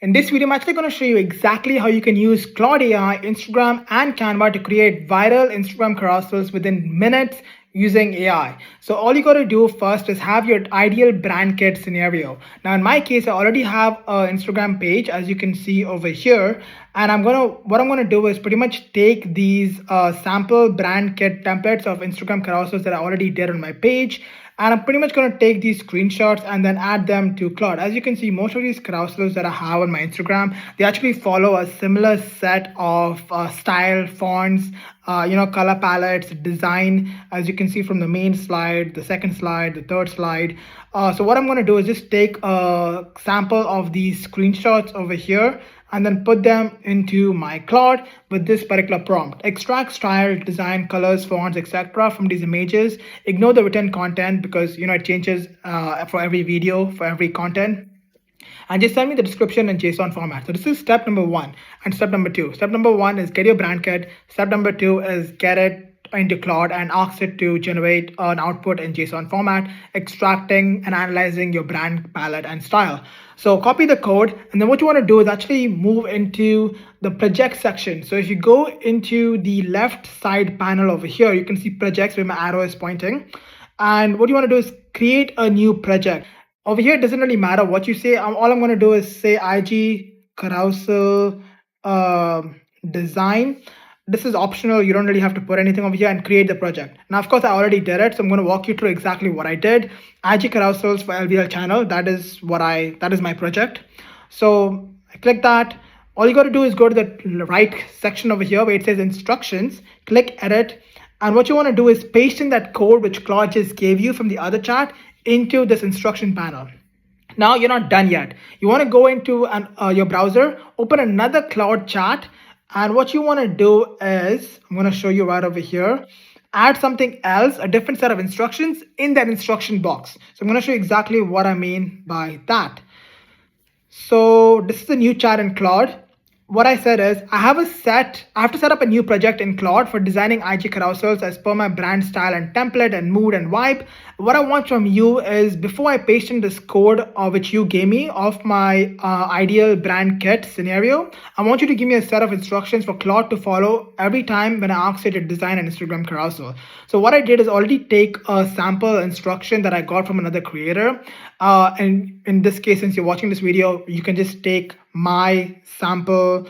In this video, I'm actually going to show you exactly how you can use Claude AI, Instagram, and Canva to create viral Instagram carousels within minutes using AI. So all you got to do first is have your ideal brand kit scenario. Now, in my case, I already have an Instagram page, as you can see over here. And what I'm gonna do is pretty much take these sample brand kit templates of Instagram carousels that I already did on my page, and I'm pretty much going to take these screenshots and then add them to Claude. As you can see, most of these carousels that I have on my Instagram, they actually follow a similar set of style, fonts, color palettes, design, as you can see from the main slide, the second slide, the third slide. So what I'm going to do is just take a sample of these screenshots over here and then put them into my Claude with this particular prompt. Extract style, design, colors, fonts, etc. from these images. Ignore the written content because it changes for every video, for every content. And just send me the description in JSON format. So this is step number 1 and step number 2. Step number 1 is get your brand kit. Step number 2 is get it into Claude and ask it to generate an output in JSON format, extracting and analyzing your brand palette and style. So copy the code, and then what you want to do is actually move into the project section. So if you go into the left side panel over here, you can see projects where my arrow is pointing. And what you want to do is create a new project. Over here, it doesn't really matter what you say. All I'm going to do is say IG carousel design. This is optional. You don't really have to put anything over here and create the project. Now, of course, I already did it. So I'm going to walk you through exactly what I did. IG carousels for LVL channel. That is my project. So I click that. All you got to do is go to the right section over here where it says instructions, click edit. And what you want to do is paste in that code which Claude just gave you from the other chat into this instruction panel. Now you're not done yet. You want to go into your browser, open another Claude chat. And what you want to do is, I'm going to show you right over here, add something else, a different set of instructions in that instruction box. So I'm going to show you exactly what I mean by that. So this is a new chat in Claude. What I said is I have to set up a new project in Claude for designing IG carousels as per my brand style and template and mood and vibe. What I want from you is before I paste in this code which you gave me of my ideal brand kit scenario, I want you to give me a set of instructions for Claude to follow every time when I ask it to design an Instagram carousel. So what I did is already take a sample instruction that I got from another creator. And in this case, since you're watching this video, you can just take my sample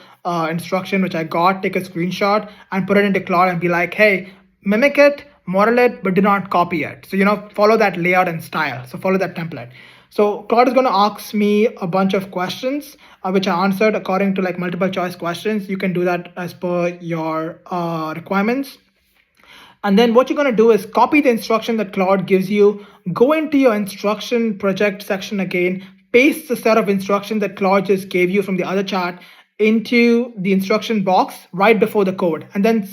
instruction which I got, take a screenshot and put it into Claude and be like, hey, mimic it, model it, but do not copy it. So, follow that layout and style. So follow that template. So Claude is going to ask me a bunch of questions, which I answered according to like multiple choice questions. You can do that as per your requirements. And then what you're going to do is copy the instruction that Claude gives you, go into your instruction project section again, paste the set of instructions that Claude just gave you from the other chart into the instruction box right before the code, and then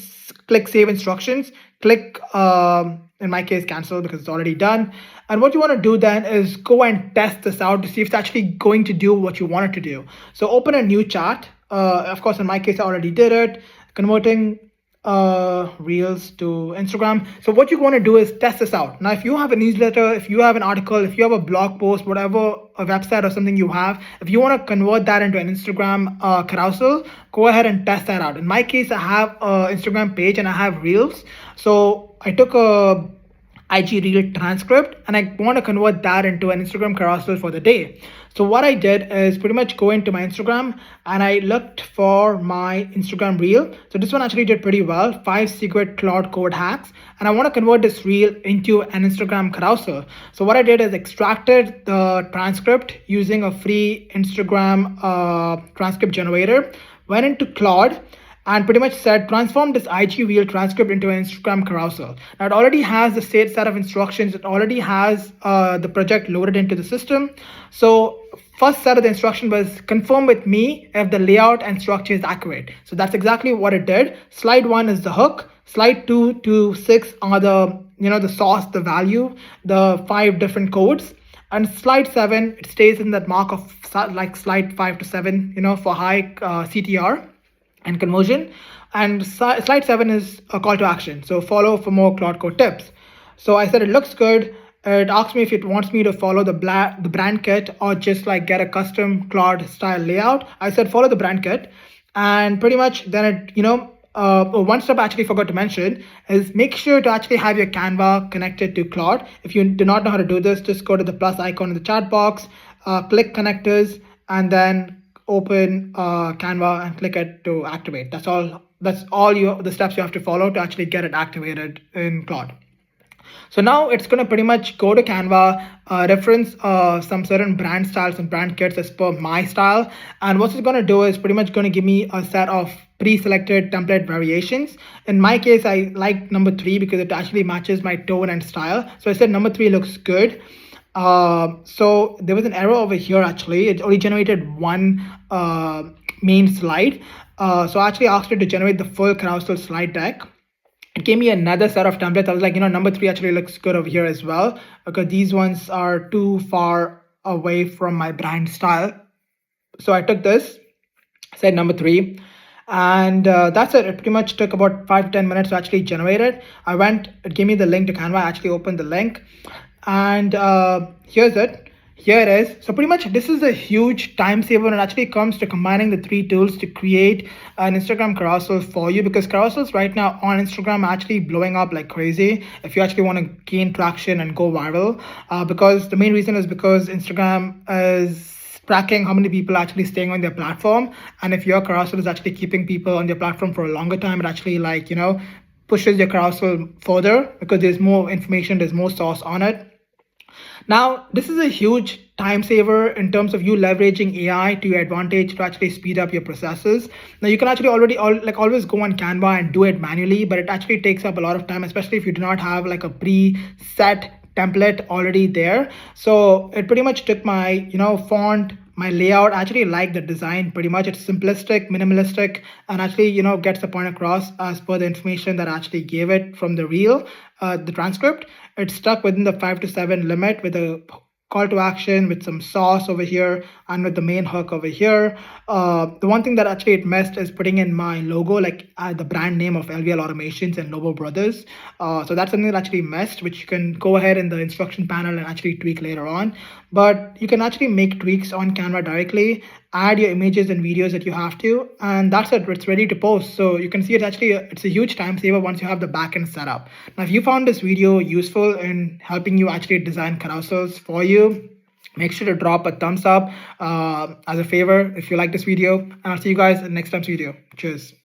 click save instructions, click, in my case, cancel because it's already done. And what you want to do then is go and test this out to see if it's actually going to do what you want it to do. So open a new chart. Of course, in my case, I already did it, converting Reels to Instagram. So what you want to do is test this out. Now, if you have a newsletter, if you have an article, if you have a blog post, whatever, a website or something you have, if you want to convert that into an Instagram carousel, go ahead and test that out. In my case, I have an Instagram page and I have Reels. So I took a IG Reel transcript and I want to convert that into an Instagram carousel for the day. So what I did is pretty much go into my Instagram and I looked for my Instagram Reel. So this one actually did pretty well, 5 secret Claude code hacks. And I want to convert this Reel into an Instagram carousel. So what I did is extracted the transcript using a free Instagram transcript generator, went into Claude, and pretty much said, transform this IG Reel transcript into an Instagram carousel. Now, it already has the set of instructions. It already has the project loaded into the system. So first set of the instruction was confirm with me if the layout and structure is accurate. So that's exactly what it did. Slide 1 is the hook. Slide 2 to 6 are the source, the value, the 5 different codes. And slide 7, it stays in that mark of like slide 5 to 7, for high CTR and conversion. And slide 7 is a call to action. So follow for more Claude Code tips. So I said it looks good. It asks me if it wants me to follow the brand kit or just like get a custom Claude style layout. I said follow the brand kit, and pretty much then one step I actually forgot to mention is make sure to actually have your Canva connected to Claude. If you do not know how to do this, just go to the plus icon in the chat box, click connectors, and then open Canva and click it to activate. That's all the steps you have to follow to actually get it activated in Claude. So now it's going to pretty much go to Canva, reference some certain brand styles and brand kits as per my style. And what it's going to do is pretty much going to give me a set of pre-selected template variations. In my case, I like number 3 because it actually matches my tone and style. So I said number 3 looks good. So there was an error over here actually. It only generated one main slide. So I actually asked it to generate the full carousel slide deck. It gave me another set of templates. I was like, number 3 actually looks good over here as well, because these ones are too far away from my brand style. So I took this, said number 3, and that's it. It pretty much took about 5 to 10 minutes to actually generate it. It gave me the link to Canva. I actually opened the link, and here's it. Here it is. So pretty much this is a huge time saver, and it actually comes to combining the 3 tools to create an Instagram carousel for you, because carousels right now on Instagram are actually blowing up like crazy if you actually want to gain traction and go viral, because the main reason is because Instagram is tracking how many people are actually staying on their platform, and if your carousel is actually keeping people on their platform for a longer time, it actually pushes your carousel further because there's more information, there's more sauce on it. Now, this is a huge time saver in terms of you leveraging AI to your advantage to actually speed up your processes. Now, you can actually always go on Canva and do it manually, but it actually takes up a lot of time, especially if you do not have like a preset template already there. So it pretty much took my font, my layout. I actually like the design pretty much. It's simplistic, minimalistic, and actually gets the point across as per the information that I actually gave it from the the transcript. It's stuck within the 5 to 7 limit with a call to action, with some sauce over here, and with the main hook over here. The one thing that actually it messed is putting in my logo, like the brand name of LVL Automations and Lobo Brothers. So that's something that actually messed, which you can go ahead in the instruction panel and actually tweak later on. But you can actually make tweaks on Canva directly, add your images and videos that you have to, and that's it. It's ready to post. So you can see it's a huge time saver once you have the backend set up. Now, if you found this video useful in helping you actually design carousels for you, make sure to drop a thumbs up as a favor if you like this video, and I'll see you guys in next time's video. Cheers.